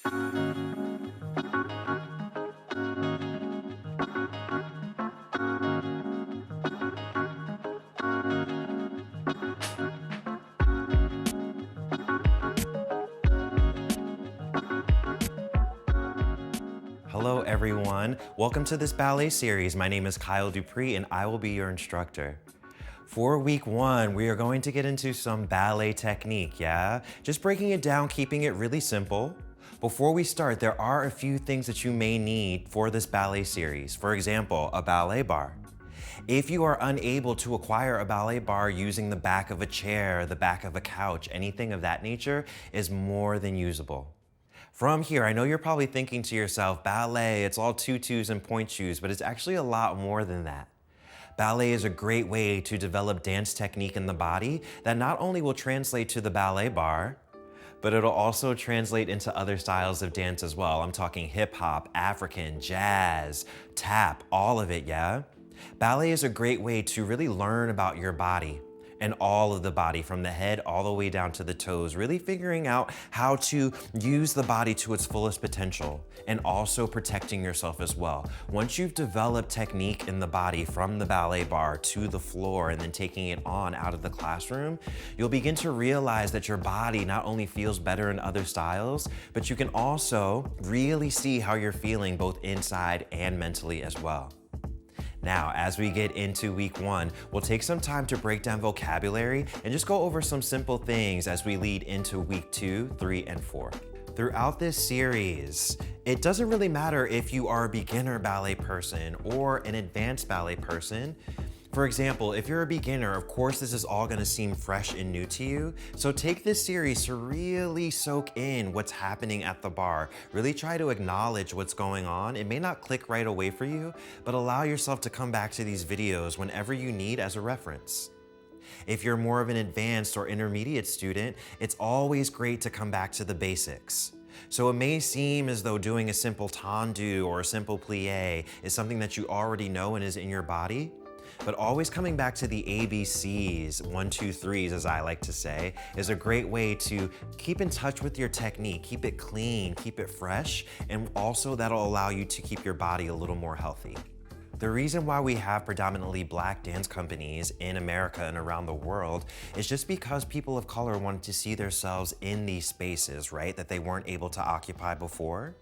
Hello everyone, welcome to this ballet series. My name is Kyle DuPree and I will be your instructor. For week one, we are going to get into some ballet technique, yeah? Just breaking it down, keeping it really simple. Before we start, there are a few things that you may need for this ballet series. For example, a ballet bar. If you are unable to acquire a ballet bar using the back of a chair, the back of a couch, anything of that nature is more than usable. From here, I know you're probably thinking to yourself, ballet, it's all tutus and point shoes, but it's actually a lot more than that. Ballet is a great way to develop dance technique in the body that not only will translate to the ballet bar, but it'll also translate into other styles of dance as well. I'm talking hip hop, African, jazz, tap, all of it, yeah? Ballet is a great way to really learn about your body and all of the body from the head all the way down to the toes, really figuring out how to use the body to its fullest potential and also protecting yourself as well. Once you've developed technique in the body from the ballet bar to the floor and then taking it on out of the classroom, you'll begin to realize that your body not only feels better in other styles, but you can also really see how you're feeling both inside and mentally as well. Now, as we get into week one, we'll take some time to break down vocabulary and just go over some simple things as we lead into week 2, 3, and 4. Throughout this series, it doesn't really matter if you are a beginner ballet person or an advanced ballet person. For example, if you're a beginner, of course this is all gonna seem fresh and new to you. So take this series to really soak in what's happening at the bar. Really try to acknowledge what's going on. It may not click right away for you, but allow yourself to come back to these videos whenever you need as a reference. If you're more of an advanced or intermediate student, it's always great to come back to the basics. So it may seem as though doing a simple tendu or a simple plie is something that you already know and is in your body, but always coming back to the ABCs, 1, 2, 3s, as I like to say, is a great way to keep in touch with your technique, keep it clean, keep it fresh, and also that'll allow you to keep your body a little more healthy. The reason why we have predominantly black dance companies in America and around the world is just because people of color wanted to see themselves in these spaces, right, that they weren't able to occupy before.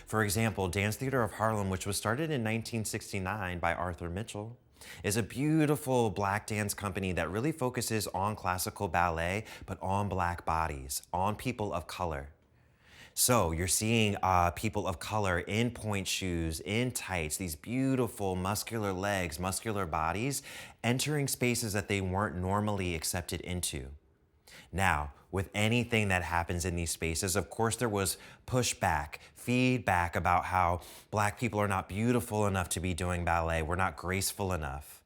For example, Dance Theater of Harlem, which was started in 1969 by Arthur Mitchell, is a beautiful black dance company that really focuses on classical ballet, but on black bodies, on people of color. So you're seeing people of color in point shoes, in tights, these beautiful muscular legs, muscular bodies, entering spaces that they weren't normally accepted into. Now, with anything that happens in these spaces, of course there was pushback, feedback about how black people are not beautiful enough to be doing ballet, we're not graceful enough.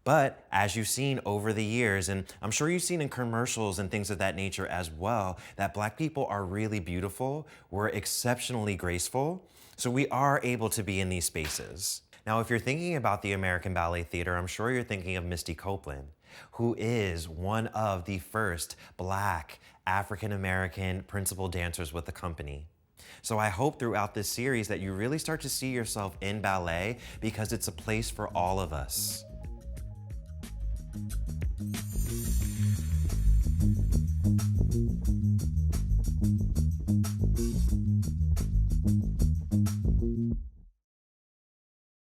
But as you've seen over the years, and I'm sure you've seen in commercials and things of that nature as well, that black people are really beautiful, we're exceptionally graceful, so we are able to be in these spaces. Now, if you're thinking about the American Ballet Theater, I'm sure you're thinking of Misty Copeland, who is one of the first black African-American principal dancers with the company. So I hope throughout this series that you really start to see yourself in ballet because it's a place for all of us.